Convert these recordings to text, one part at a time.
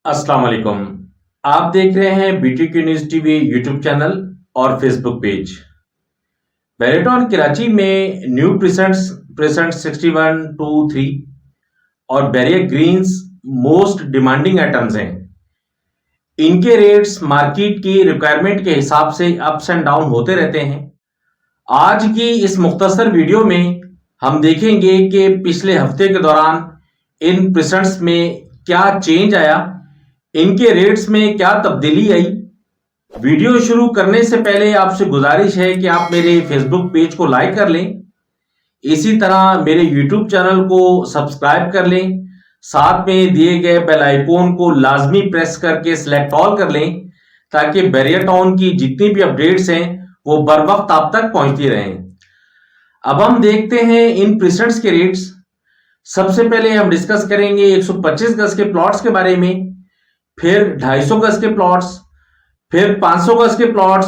अस्सलाम वालेकुम। आप देख रहे हैं BTK news TV YouTube channel और फेसबुक पेज। मैराथन कराची में न्यू प्रेसेंट्स प्रेसेंट 61, 2, 3 और barrier greens most demanding items हैं। इनके रेट्स मार्केट की रिक्वायरमेंट के हिसाब से अप्स एंड डाउन होते रहते हैं। आज की इस मुख्तसर वीडियो में हम देखेंगे कि पिछले हफ्ते के दौरान इन प्रेसेंट्स में क्या चेंज आया, इनके रेट्स में क्या तब्दीली आई। वीडियो शुरू करने से पहले आपसे गुजारिश है कि आप मेरे फेसबुक पेज को लाइक कर लें, इसी तरह मेरे यूट्यूब चैनल को सब्सक्राइब कर लें, साथ में दिए गए बेल आइकॉन को लाजमी प्रेस करके सिलेक्ट ऑल कर लें ताकि बैरियरटाउन की जितनी भी अपडेट्स हैं वो बर वक्त आप तक पहुंचती रहें। अब हम देखते हैं इन प्रेसेंट्स के रेट्स। सबसे पहले हम डिस्कस करेंगे 125 गज के प्लॉट्स के बारे में, फिर 250 गज के प्लॉट्स, फिर 500 गज के प्लॉट्स,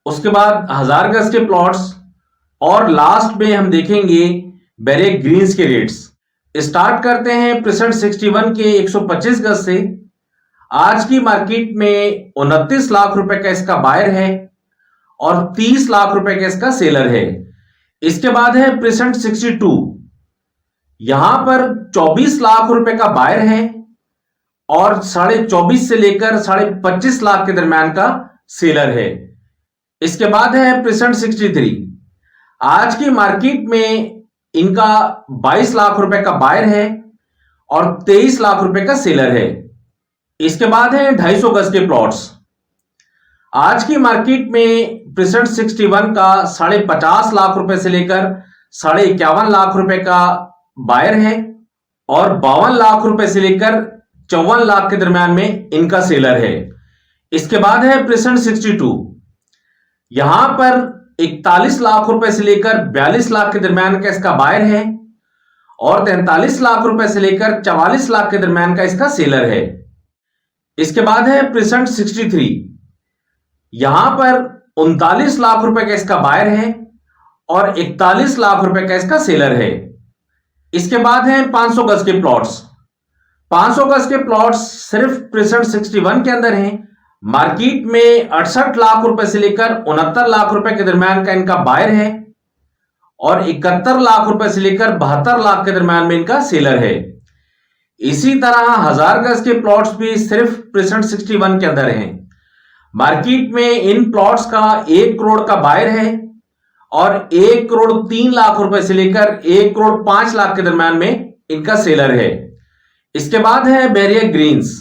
उसके बाद 1000 गज के प्लॉट्स और लास्ट में हम देखेंगे बैरियर ग्रीन्स के रेट्स। स्टार्ट करते हैं प्रेसेंट 61 के 125 गज से। आज की मार्केट में 29 लाख रुपए का इसका बायर है और 30 लाख रुपए का इसका सेलर है। इसके बाद है प्रेसेंट 62, यहां पर 24 लाख रुपए का बायर है और 24.5 से लेकर 25.5 लाख के दरमियान का सेलर है। इसके बाद है प्रेसेंट 63, आज की मार्केट में इनका 22 लाख रुपए का बायर है और 23 लाख रुपए का सेलर है। इसके बाद है 250 गज के प्लॉट्स। आज की मार्केट में प्रेसेंट 61 का 50.5 लाख रुपए से लेकर 51.5 लाख रुपए का बायर है और 52 लाख रुपए से लेकर 54 लाख के दरमियान में इनका सेलर है। इसके बाद है प्रेसेंट 62, यहां पर 41 लाख रुपए से लेकर 42 लाख के दरमियान का इसका बायर है और 43 लाख रुपए से लेकर 44 लाख के दरमियान का इसका सेलर है। इसके बाद है प्रेसेंट 63, यहां पर 39 लाख रुपए का इसका बायर है और 41 लाख रुपए का इसका सेलर है। इसके बाद है 500 गज के प्लॉट्स। 500 गज के प्लॉट्स सिर्फ प्रेसेंट 61 के अंदर हैं। मार्केट में 68 लाख रुपए से लेकर 69 लाख रुपए के दरमियान का इनका बायर है और 71 लाख रुपए से लेकर 72 लाख के दरमियान में इनका सेलर है। इसी तरह 1000 गज के प्लॉट्स भी सिर्फ प्रेसेंट 61 के अंदर हैं। मार्केट में इन प्लॉट्स का 1 करोड़ का बायर है और 1 करोड़ 3 लाख रुपए से लेकर 1 करोड़ 5 लाख के दरमियान में इनका सेलर है। इसके बाद है बैरियर ग्रीन्स।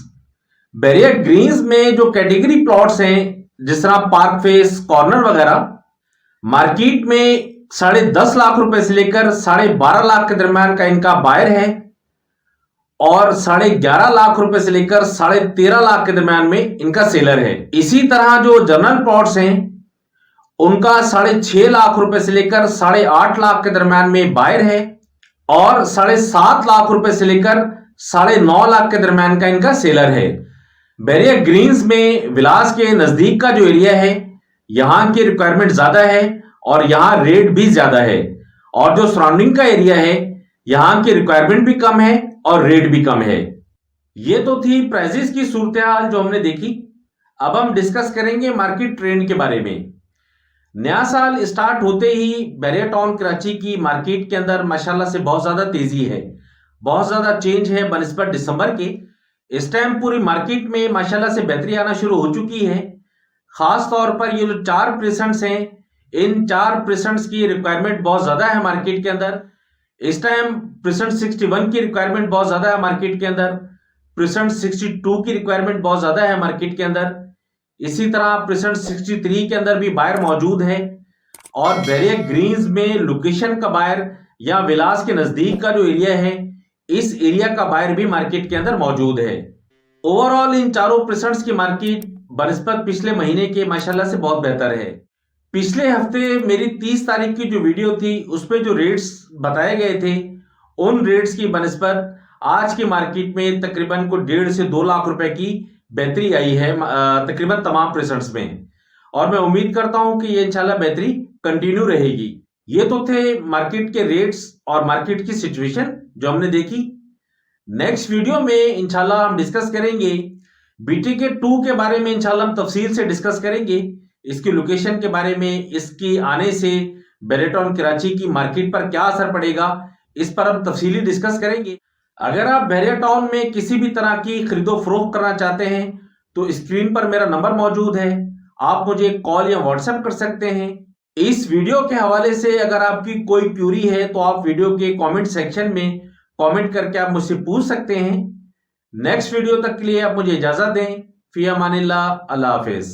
बैरियर ग्रीन्स में जो कैटेगरी प्लॉट्स हैं जिस तरह पार्क फेस, कॉर्नर वगैरह, मार्केट में 10.5 लाख रुपए से लेकर 12.5 लाख के दरमियान का इनका बायर है और 11.5 लाख रुपए से लेकर 13.5 लाख के दरमियान में इनका सेलर है। इसी तरह जो जनरल प्लॉट्स हैं उनका 6.5 लाख रुपए से लेकर 8.5 लाख के दरमियान में बायर है और 7.5 लाख रुपए से लेकर 9.5 लाख के दरमियान का इनका सेलर है। बैरियर ग्रीन्स में विलास के नजदीक का जो एरिया है यहां की रिक्वायरमेंट ज्यादा है और यहां रेट भी ज्यादा है और जो सराउंडिंग का एरिया है यहां की रिक्वायरमेंट भी कम है और रेट भी कम है। ये तो थी प्राइसेस की सूरत हाल जो हमने देखी। अब हम डिस्कस करेंगे मार्केट ट्रेंड के बारे में। नया साल स्टार्ट होते ही बैरियरटाउन कराची की मार्केट के अंदर माशाल्लाह से बहुत ज्यादा तेजी है, बहुत ज्यादा चेंज है बनिस्बत दिसंबर के। इस टाइम पूरी मार्केट में माशाल्लाह से बेहतरी आना शुरू हो चुकी है। खास तौर पर ये जो 4 प्रेसेंट्स हैं, इन 4 प्रेसेंट्स की रिक्वायरमेंट बहुत ज्यादा है मार्केट के अंदर। इस टाइम प्रेसेंट 61 की रिक्वायरमेंट बहुत ज्यादा है मार्केट के अंदर, प्रेसेंट 62 की रिक्वायरमेंट बहुत ज्यादा है मार्केट के अंदर। इसी तरह प्रेसेंट 63 के अंदर भी बायर मौजूद है और बैरियर ग्रीन्स में लोकेशन का बायर या विलास के नजदीक का जो एरिया है इस एरिया का बायर भी मार्केट के अंदर मौजूद है। ओवरऑल इन चारों प्रेसेंट्स की मार्केट बनिस्बत पिछले महीने के माशाल्लाह से बहुत बेहतर है। पिछले हफ्ते मेरी 30 तारीख की जो वीडियो थी उसपे जो रेट्स बताए गए थे उन रेट्स की बनिस्बत आज की मार्केट में तकरीबन को 1.5 से 2 लाख रुपए की बेहतरी आई है तकरीबन तमाम प्रेसेंट्स में और मैं उम्मीद करता हूं कि ये इंशाल्लाह बेहतरी कंटिन्यू रहेगी। ये तो थे मार्केट के रेट्स और मार्केट की सिचुएशन जो हमने देखी। नेक्स्ट वीडियो में इंशाल्लाह हम डिस्कस करेंगे BTK 2 के बारे में। इंशाल्लाह हम तफसील से डिस्कस करेंगे इसकी लोकेशन के बारे में, इसकी आने से बेरेटॉन कराची की मार्केट पर क्या असर पड़ेगा, इस पर हम तफसीली डिस्कस करेंगे। अगर आप बेरेटॉन में किसी भी तरह की खरीदो फरोख्त करना चाहते हैं तो स्क्रीन पर मेरा नंबर मौजूद है, आप मुझे कॉल या व्हाट्सएप कर सकते हैं। इस वीडियो के हवाले से अगर आपकी कोई क्यूरी है तो आप वीडियो के कमेंट सेक्शन में कमेंट करके आप मुझसे पूछ सकते हैं। नेक्स्ट वीडियो तक के लिए आप मुझे इजाजत दें। फी अमानिल्लाह, अल्लाह हाफिज।